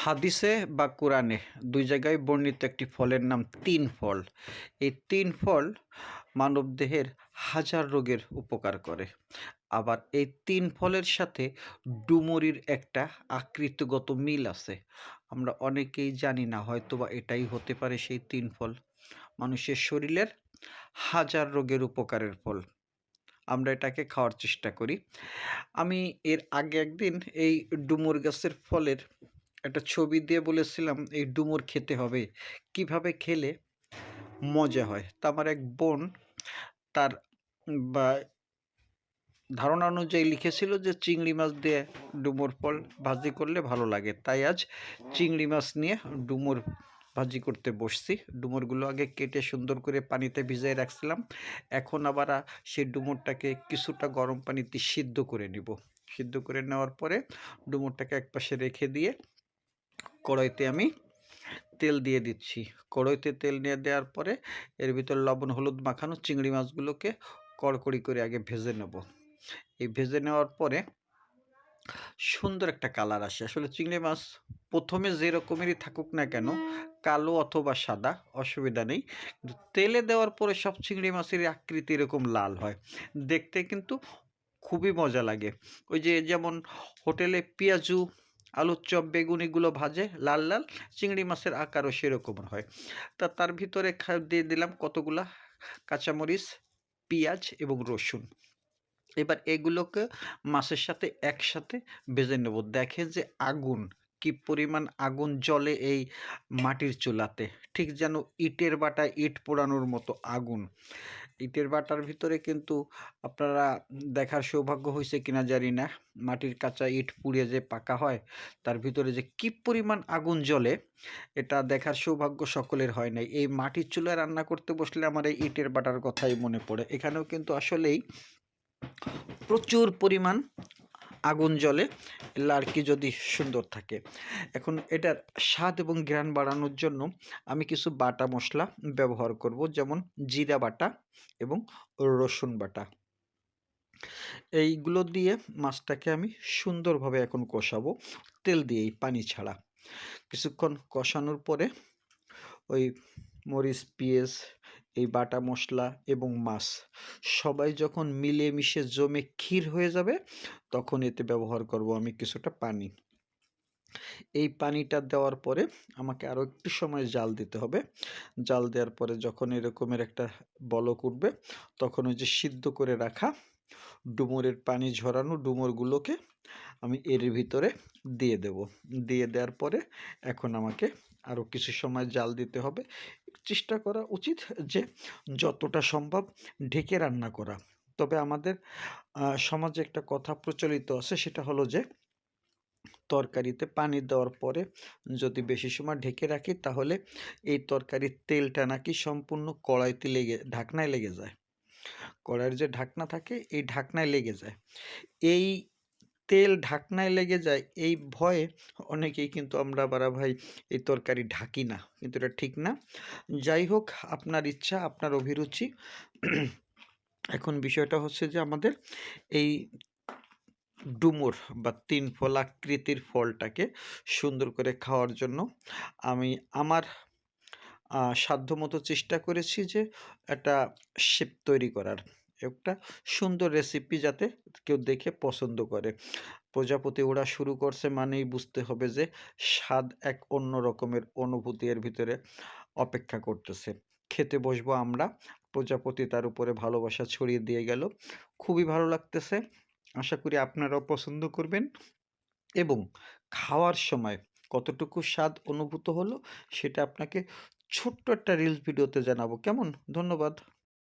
হাদিসে বা কোরআনে ২ জায়গায় বর্ণিত একটি ফলের নাম তিন ফল। এই তিন ফল মানবদেহের হাজার রোগের উপকার করে। আবার এই তিন ফলের সাথে ডুমুরির একটা আকৃতিগত মিল আছে। আমরা অনেকেই জানি না, হয়তোবা এটাই হতে পারে সেই তিন ফল। মানুষের শরীরের হাজার রোগের উপকারের ফল। আমরা এটাকে খাওয়ার চেষ্টা করি। আমি এর আগে একদিন এই ডুমুর গাছের ফলের একটা ছবি দিয়ে বলেছিলাম এই ডুমুর খেতে হবে। কিভাবে খেলে মজা হয়। তা আমার এক বোন তার বা ধারণা অনুযায়ী লিখেছিল যে চিংড়ি মাছ দিয়ে ডুমুর ফল ভাজি করলে ভালো লাগে। তাই আজ চিংড়ি মাছ নিয়ে ডুমুর ভাজি করতে বসছি। ডুমুরগুলো আগে কেটে সুন্দর করে পানিতে ভিজিয়ে রাখছিলাম। এখন আবার সেই ডুমুরটাকে কিছুটা গরম পানিতে সিদ্ধ করে নিব। সিদ্ধ করে নেওয়ার পরে ডুমুরটাকে একপাশে রেখে দিয়ে কড়াইতে আমি তেল দিয়ে দিচ্ছি। কড়াইতে তেল নিয়ে দেওয়ার পরে এর ভিতর লবণ হলুদ মাখানো চিংড়ি মাছগুলোকে কড়কড়ি করে আগে ভেজে নেব। এই ভেজে নেওয়ার পরে সুন্দর একটা কালার আসে। আসলে চিংড়ি মাছ প্রথমে যে রকমেরই থাকুক না কেন, কালো অথবা সাদা অসুবিধা নেই। কিন্তু তেলে দেওয়ার পরে সব চিংড়ি মাছের আকৃতি এরকম লাল হয়। দেখতে কিন্তু খুবই মজা লাগে। ওই যে যেমন হোটেলে পেঁয়াজু, আলুর চপ, বেগুন এগুলো ভাজে লাল, লাল, চিংড়ি মাছের আকারও সেরকম হয়। তার ভিতরে দিয়ে দিলাম কতগুলা কাঁচামরিচ, পেঁয়াজ এবং রসুন। এবার এগুলোকে মাছের সাথে একসাথে ভেজে নেব। দেখেন যে আগুন, কি পরিমাণ আগুন জ্বলে এই মাটির চুলাতে। ঠিক যেন ইটের বাটায় ইট পোড়ানোর মতো আগুন। ইটের বাটার ভিতরে কিন্তু আপনারা দেখার সৌভাগ্য হয়েছে কিনা জানি না। মাটির কাঁচা ইট পুড়িয়ে যে পাকা হয়, তার ভিতরে যে কি পরিমাণ আগুন জ্বলে, এটা দেখার সৌভাগ্য সকলের হয় নাই। এই মাটির চুলায় রান্না করতে বসলে আমার এই ইটের বাটার কথাই মনে পড়ে। এখানেও কিন্তু আসলেই প্রচুর পরিমাণ আগুন জ্বলে, লার্কি যদি সুন্দর থাকে। এখন এটার স্বাদ এবং ঘ্রাণ বাড়ানোর জন্য আমি কিছু বাটা মশলা ব্যবহার করব, যেমন জিরা বাটা এবং রসুন বাটা। এইগুলো দিয়ে মাছটাকে আমি সুন্দরভাবে এখন কষাবো, তেল দিয়েই, পানি ছাড়া। কিছুক্ষণ কষানোর পরে ওই মরিচ, পেঁয়াজ, এই বাটা মশলা এবং মাছ সবাই যখন মিলেমিশে জমে ক্ষীর হয়ে যাবে, তখন এতে ব্যবহার করব আমি কিছুটা পানি। এই পানিটা দেওয়ার পরে আমাকে আরও একটু সময় জাল দিতে হবে। জাল দেওয়ার পরে যখন এরকমের একটা বলক উঠবে, তখন ওই যে সিদ্ধ করে রাখা ডুমুরের পানি ঝরানো ডুমুরগুলোকে আমি এর ভিতরে দিয়ে দেব। দিয়ে দেওয়ার পরে এখন আমাকে আরও কিছু সময় জাল দিতে হবে। চেষ্টা করা উচিত যে যতটা সম্ভব ঢেকে রান্না করা। তবে আমাদের সমাজে একটা কথা প্রচলিত আছে, সেটা হলো যে তরকারিতে পানি দেওয়ার পরে যদি বেশি সময় ঢেকে রাখি, তাহলে এই তরকারির তেলটা নাকি সম্পূর্ণ কড়াইতে ঢাকনায় লেগে যায়। কড়াইয়ের যে ঢাকনা থাকে, এই ঢাকনায় লেগে যায়। এই তেল ঢাকনায় লেগে যায় এই ভয়ে অনেকেই কিন্তু আমরা ভাই এই তরকারি ঢাকি না, কিন্তু এটা ঠিক না। যাই হোক, আপনার ইচ্ছা, আপনার অভিরুচি। এখন বিষয়টা হচ্ছে যে আমাদের এই ডুমুর বা তিন ফল আকৃতির ফলটাকে সুন্দর করে খাওয়ার জন্য আমি আমার সাধ্যমতো চেষ্টা করেছি যে একটা শেপ তৈরি করার, একটা সুন্দর রেসিপি যাতে কেউ দেখে পছন্দ করে। প্রজাপতি ওড়া শুরু করছে মানেই বুঝতে হবে যে স্বাদ এক অন্য রকমের অনুভূতি এর ভিতরে অপেক্ষা করতেছে। খেতে বসবো আমরা, প্রজাপতি তার উপরে ভালোবাসা ছড়িয়ে দিয়ে গেল। খুবই ভালো লাগতেছে। আশা করি আপনারাও পছন্দ করবেন এবং খাওয়ার সময় কতটুকু স্বাদ অনুভূত হলো সেটা আপনাকে ছোট্ট একটা রিলস ভিডিওতে জানাবো। কেমন? ধন্যবাদ।